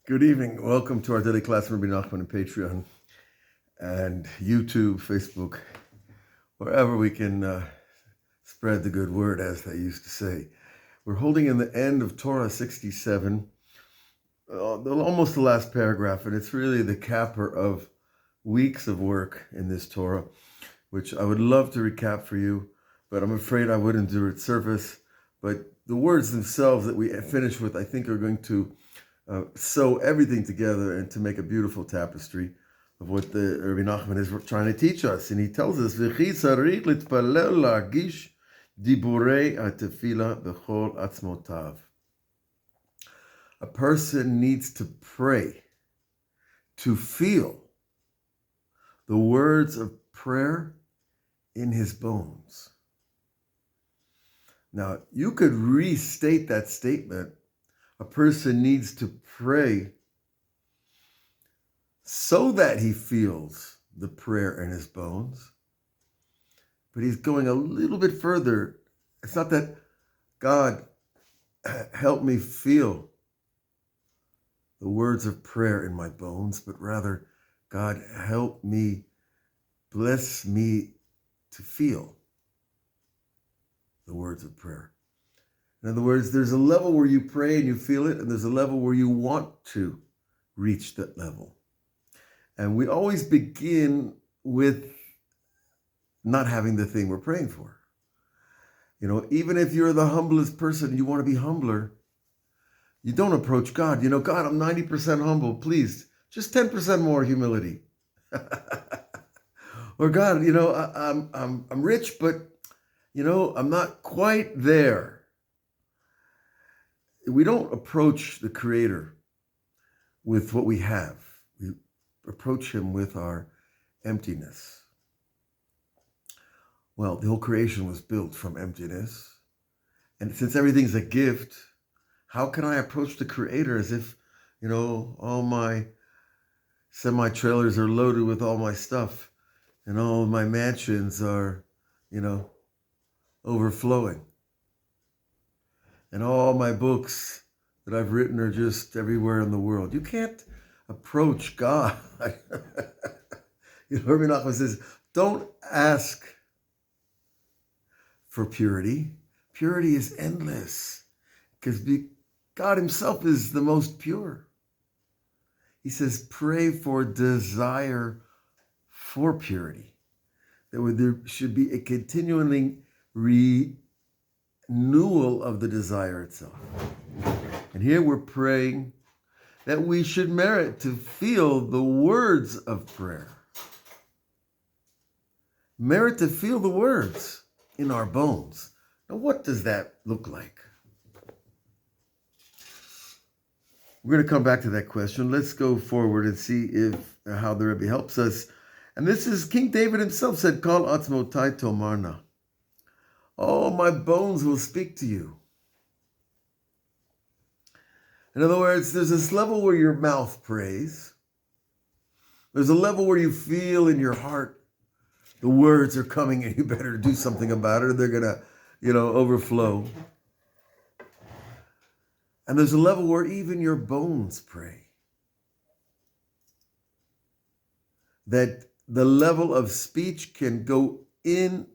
Good evening. Welcome to our daily class from Rebbe Nachman on Patreon and YouTube, Facebook, wherever we can spread the good word, as they used to say. We're holding in the end of Torah 67, almost the last paragraph, and it's really the capper of weeks of work in this Torah, which I would love to recap for you, but I'm afraid I wouldn't do it service. But the words themselves that we finish with, I think, are going to sew everything together and to make a beautiful tapestry of what the Rebbe Nachman is trying to teach us. And he tells us, "V'chi tzarich litpalel lagish diburei hatefila b'chol atzmotav." A person needs to pray, to feel the words of prayer in his bones. Now, you could restate that statement. A person needs to pray so that he feels the prayer in his bones. But he's going a little bit further. It's not that God help me feel the words of prayer in my bones, but rather, God help me, bless me to feel the words of prayer. In other words, there's a level where you pray and you feel it, and there's a level where you want to reach that level. And we always begin with not having the thing we're praying for. You know, even if you're the humblest person, you want to be humbler, you don't approach God. You know, God, I'm 90% humble. Please, just 10% more humility. Or God, you know, I'm rich, but you know, I'm not quite there. We don't approach the Creator with what we have. We approach Him with our emptiness. Well, the whole creation was built from emptiness. And since everything's a gift, how can I approach the Creator as if, you know, all my semi-trailers are loaded with all my stuff and all my mansions are, you know, overflowing? And all my books that I've written are just everywhere in the world. You can't approach God. You know, Rebbe Nachman says, don't ask for purity. Purity is endless because God himself is the most pure. He says, pray for desire for purity. That there should be a continuing renewal of the desire itself. And here we're praying that we should merit to feel the words of prayer. Merit to feel the words in our bones. Now, what does that look like? We're going to come back to that question. Let's go forward and see how the Rebbe helps us. And this is King David himself said, Kol atzmotai tomarna. Oh, my bones will speak to you. In other words, there's this level where your mouth prays. There's a level where you feel in your heart the words are coming and you better do something about it or they're going to, you know, overflow. And there's a level where even your bones pray. That the level of speech can go in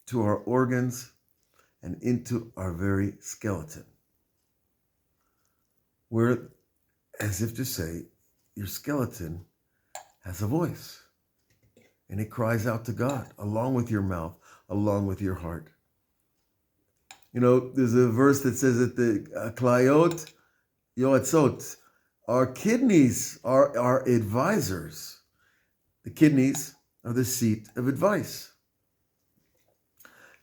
to our organs and into our very skeleton. Where, as if to say, your skeleton has a voice. And it cries out to God, along with your mouth, along with your heart. You know, there's a verse that says that the klayot yoatzot, our kidneys are our advisors. The kidneys are the seat of advice.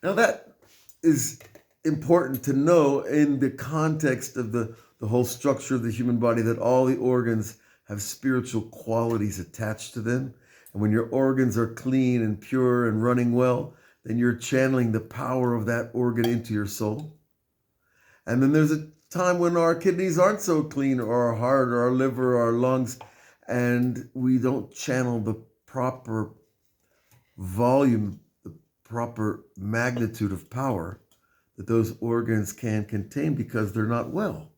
Now that is important to know in the context of the whole structure of the human body, that all the organs have spiritual qualities attached to them. And when your organs are clean and pure and running well, then you're channeling the power of that organ into your soul. And then there's a time when our kidneys aren't so clean, or our heart, or our liver, or our lungs, and we don't channel the proper volume, the proper magnitude of power that those organs can contain because they're not well.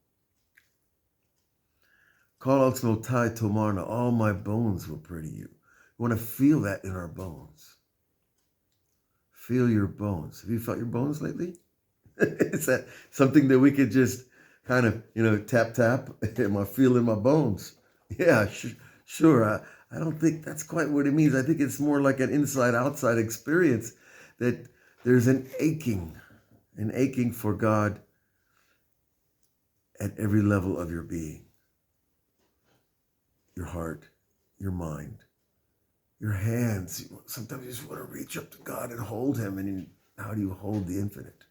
Kol otzmotai tomarna, all my bones will pray to you. We want to feel that in our bones. Feel your bones. Have you felt your bones lately? Is that something that we could just kind of, tap, am I feeling my bones? Yeah, sure. I don't think that's quite what it means. I think it's more like an inside-outside experience, that there's an aching for God at every level of your being. Your heart, your mind, your hands. Sometimes you just want to reach up to God and hold him. And how do you hold the infinite?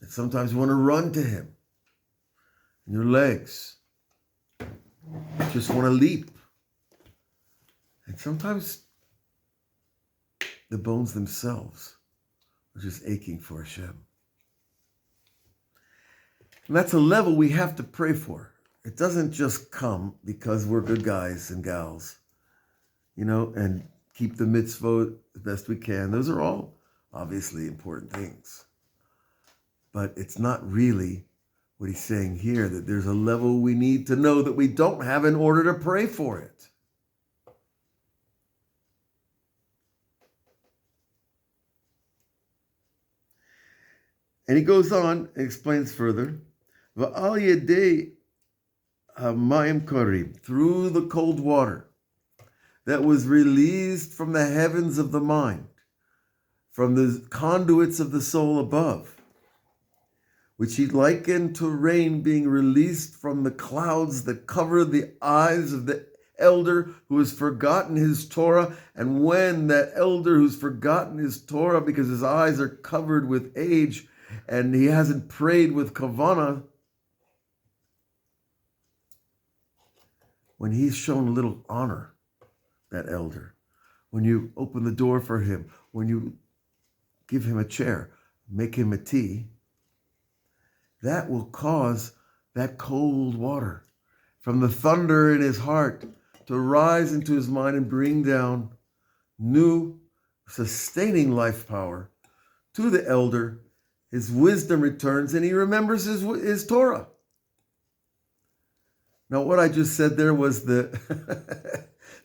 And sometimes you want to run to him. And your legs just want to leap. And sometimes the bones themselves are just aching for Hashem. And that's a level we have to pray for. It doesn't just come because we're good guys and gals, and keep the mitzvot the best we can. Those are all obviously important things. But it's not really what he's saying here, that there's a level we need to know that we don't have in order to pray for it. And he goes on and explains further, V'al yedei hamayim karim, through the cold water that was released from the heavens of the mind, from the conduits of the soul above, which he likened to rain being released from the clouds that cover the eyes of the elder who has forgotten his Torah. And when that elder who's forgotten his Torah because his eyes are covered with age and he hasn't prayed with kavanah, when he's shown a little honor, that elder, when you open the door for him, when you give him a chair, make him a tea, that will cause that cold water from the thunder in his heart to rise into his mind and bring down new, sustaining life power to the elder. His wisdom returns and he remembers his Torah. Now, what I just said there was the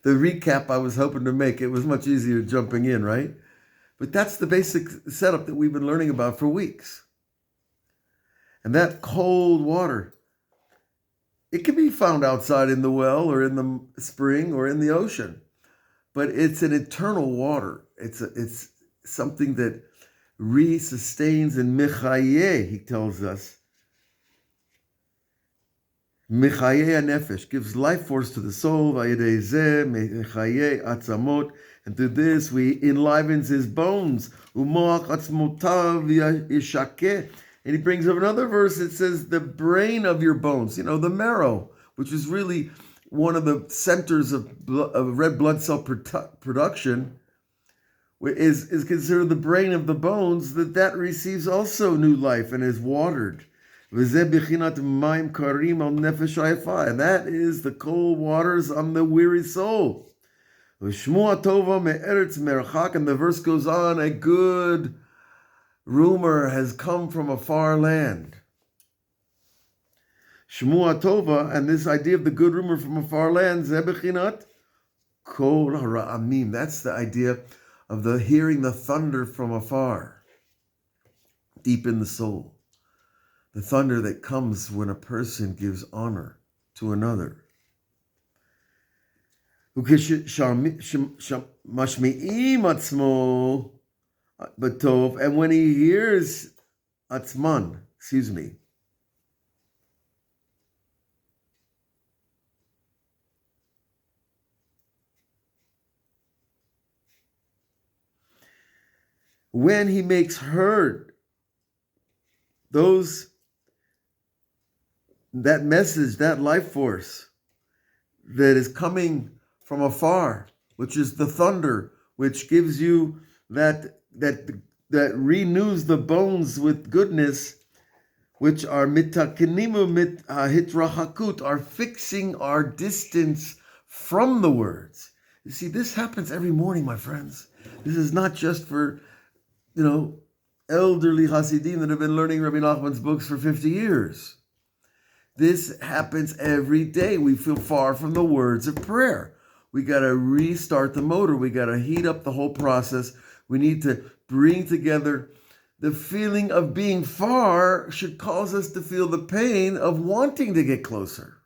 the recap I was hoping to make. It was much easier jumping in, right? But that's the basic setup that we've been learning about for weeks. And that cold water, it can be found outside in the well or in the spring or in the ocean, but it's an eternal water. It's something that sustains and mechayeh, he tells us. Mechayeh nefesh, gives life force to the soul. Vayedei zeh mechayeh atzamot, and through this we enlivens his bones. Umoach atzmotav yishakeh. And he brings up another verse that says, the brain of your bones, the marrow, which is really one of the centers of red blood cell production, is considered the brain of the bones, that receives also new life and is watered. And that is the cold waters on the weary soul. And the verse goes on, a good rumor has come from a far land. Shmua Tova, and this idea of the good rumor from a far land, Zebechinat Kol Hara'amim. That's the idea of hearing the thunder from afar, deep in the soul. The thunder that comes when a person gives honor to another. And when he hears Atzman, when he makes heard that message, that life force that is coming from afar, which is the thunder, which gives you that renews the bones with goodness, which are mitakenimu mit hitrahakut, are fixing our distance from the words. You see, this happens every morning, my friends. This is not just for, elderly Hasidim that have been learning Rabbi Nachman's books for 50 years. This happens every day. We feel far from the words of prayer. We got to restart the motor. We got to heat up the whole process. We need to bring together. The feeling of being far should cause us to feel the pain of wanting to get closer.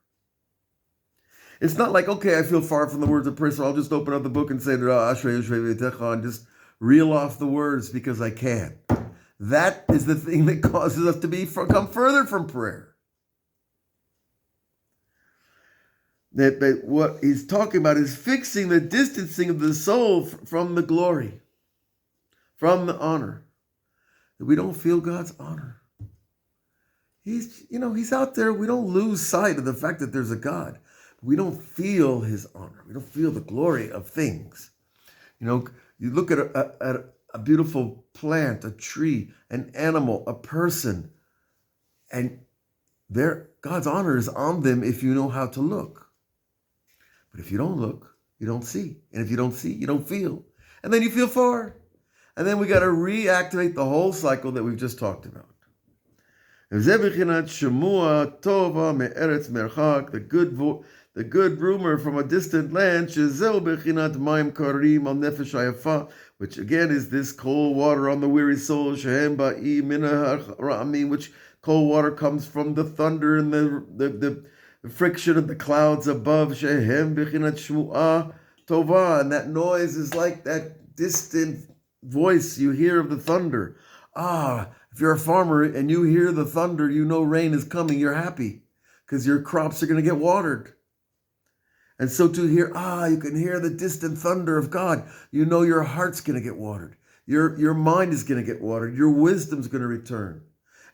It's not like, okay, I feel far from the words of prayer, so I'll just open up the book and say, and just reel off the words because I can. That is the thing that causes us to come further from prayer. But what he's talking about is fixing the distancing of the soul from the glory, from the honor. That we don't feel God's honor. He's out there. We don't lose sight of the fact that there's a God. We don't feel his honor. We don't feel the glory of things. You look at a beautiful plant, a tree, an animal, a person, and God's honor is on them if you know how to look. But if you don't look, you don't see. And if you don't see, you don't feel. And then you feel far. And then we got to reactivate the whole cycle that we've just talked about. The good rumor from a distant land, which again is this cold water on the weary soul, which cold water comes from the thunder and the friction of the clouds above, and that noise is like that distant voice you hear of the thunder. If you're a farmer and you hear the thunder, you know rain is coming, you're happy because your crops are going to get watered. And so to hear, you can hear the distant thunder of God. You know your heart's going to get watered. Your mind is going to get watered. Your wisdom's going to return.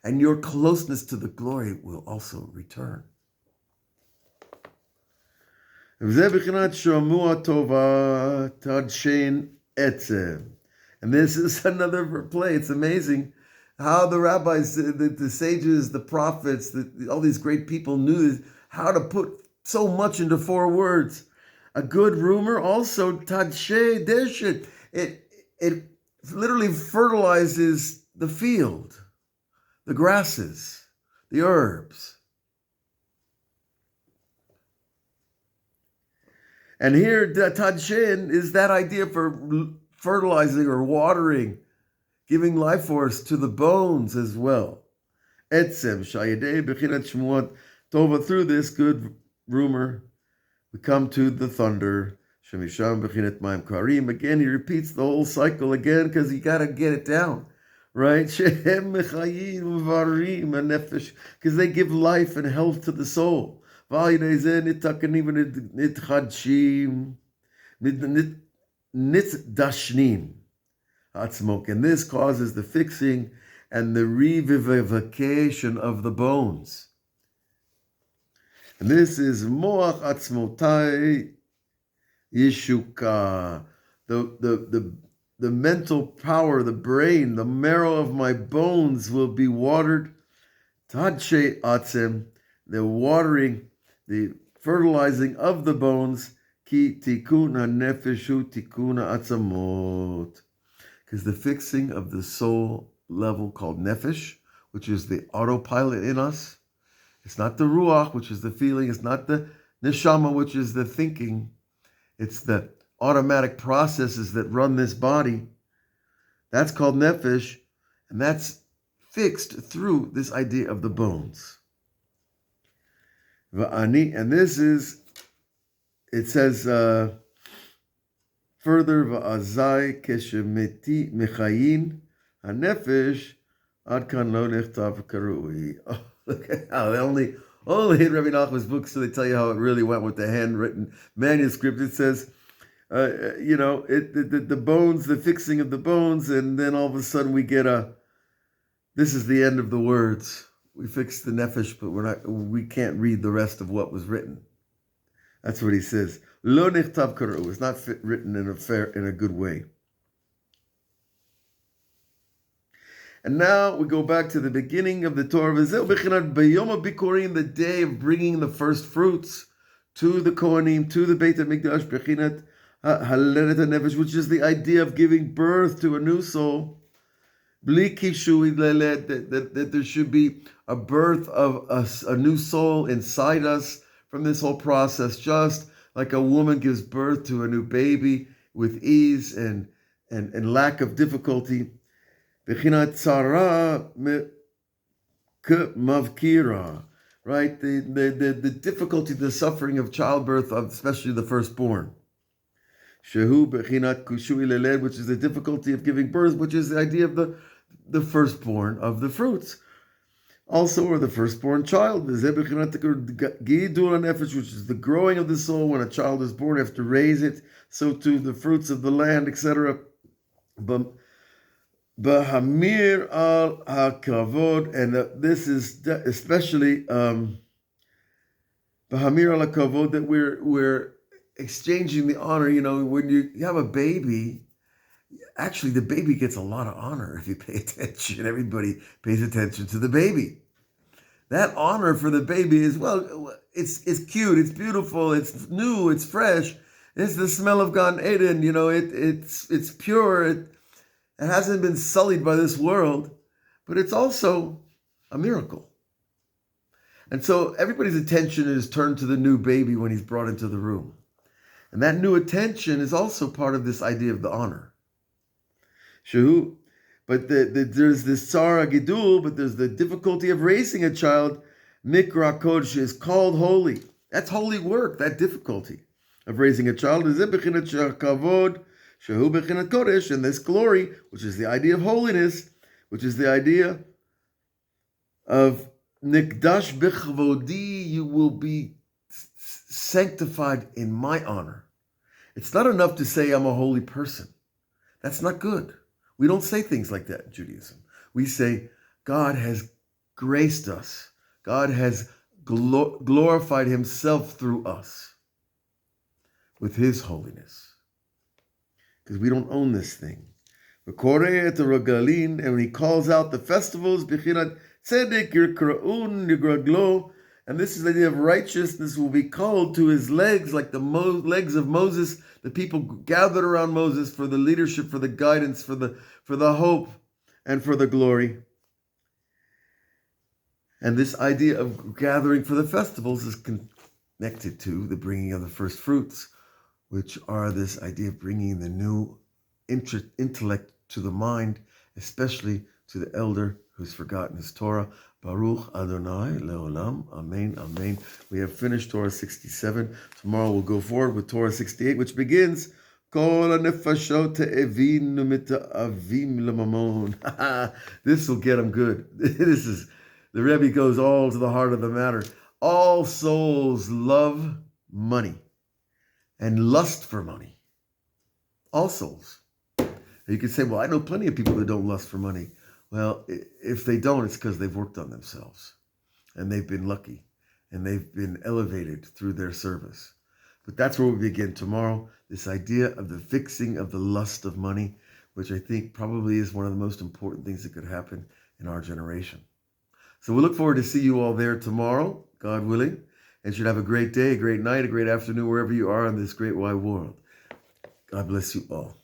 And your closeness to the glory will also return. And this is another play. It's amazing how the rabbis, the sages, the prophets, all these great people knew how to put so much into 4 words. A good rumor also, tadshe deshet. It literally fertilizes the field, the grasses, the herbs. And here, tadshen is that idea for fertilizing or watering, giving life force to the bones as well. Etzem, shayedei, bechinat shmuat tova. Through this good rumor, we come to the thunder. Shemisham bechinat mayim karim. Again, he repeats the whole cycle again because you got to get it down, right? Shehem mechayim varim nefesh, because they give life and health to the soul. Nitchadshim, nitdashnin, atzmok, and this causes the fixing and the revivification of the bones. And this is moach atzmotai yeshuka, the mental power, the brain, the marrow of my bones will be watered. Tadshe atzem, the watering, the fertilizing of the bones. Ki tikun hanefeshu tikun atzamot, because the fixing of the soul level called nefesh, which is the autopilot in us. It's not the ruach, which is the feeling. It's not the neshama, which is the thinking. It's the automatic processes that run this body. That's called nefesh, and that's fixed through this idea of the bones. And this is, it says further, va'azai keshemeti mechayin hanefesh ad kan lo nechtav karui. Look at how only in Rebbe Nachman's books do they tell you how it really went with the handwritten manuscript. It says, the bones, the fixing of the bones, and then all of a sudden we get this is the end of the words. We fixed the nefesh, but we can't read the rest of what was written. That's what he says. Lo nechtav karu. It's not written in a good way. And now we go back to the beginning of the Torah. The day of bringing the first fruits to the Kohanim, to the Beit HaMikdash, which is the idea of giving birth to a new soul. Bli kishui leled, that there should be a birth of a new soul inside us from this whole process, just like a woman gives birth to a new baby with ease and lack of difficulty. Bechinat tzara mavkira, right? The difficulty, the suffering of childbirth, of especially the firstborn. Shehu bechinat kushui leled, which is the difficulty of giving birth, which is the idea of the firstborn of the fruits. Also, or the firstborn child, which is the growing of the soul. When a child is born, you have to raise it. So too the fruits of the land, etc. Bahamir al hakavod, and this is especially Bahamir al hakavod, that we're exchanging the honor. When you have a baby, actually the baby gets a lot of honor if you pay attention. Everybody pays attention to the baby. That honor for the baby is, well, it's cute, it's beautiful, it's new, it's fresh. It's the smell of Gan Eden. It's pure. It hasn't been sullied by this world, but it's also a miracle. And so everybody's attention is turned to the new baby when he's brought into the room. And that new attention is also part of this idea of the honor. Shehu, but there's this Tzara Gidul, but there's the difficulty of raising a child. Mikra Kodesh is called holy. That's holy work, that difficulty of raising a child. Is Bechinat Kavod, Shehu Bechinat Kodesh, and this glory, which is the idea of holiness, which is the idea of Nikdash Bechvodi, you will be sanctified in my honor. It's not enough to say I'm a holy person. That's not good. We don't say things like that in Judaism. We say God has graced us. God has glorified himself through us with his holiness. Because we don't own this thing. And when he calls out the festivals, and this is the idea of righteousness will be called to his legs, like the legs of Moses. The people gathered around Moses for the leadership, for the guidance, for the hope, and for the glory. And this idea of gathering for the festivals is connected to the bringing of the first fruits, which are this idea of bringing the new intellect to the mind, especially to the elder who's forgotten his Torah. Baruch Adonai Leolam. Amen. Amen. We have finished Torah 67. Tomorrow we'll go forward with Torah 68, which begins Kol hanefashot te'evinu mita'avim lemamon. This will get them good. This is, the Rebbe goes all to the heart of the matter. All souls love money and lust for money. All souls. You could say, well, I know plenty of people that don't lust for money. Well, if they don't, it's because they've worked on themselves and they've been lucky and they've been elevated through their service. But that's where we begin tomorrow, this idea of the fixing of the lust of money, which I think probably is one of the most important things that could happen in our generation. So we look forward to see you all there tomorrow, God willing, and should have a great day, a great night, a great afternoon, wherever you are in this great wide world. God bless you all.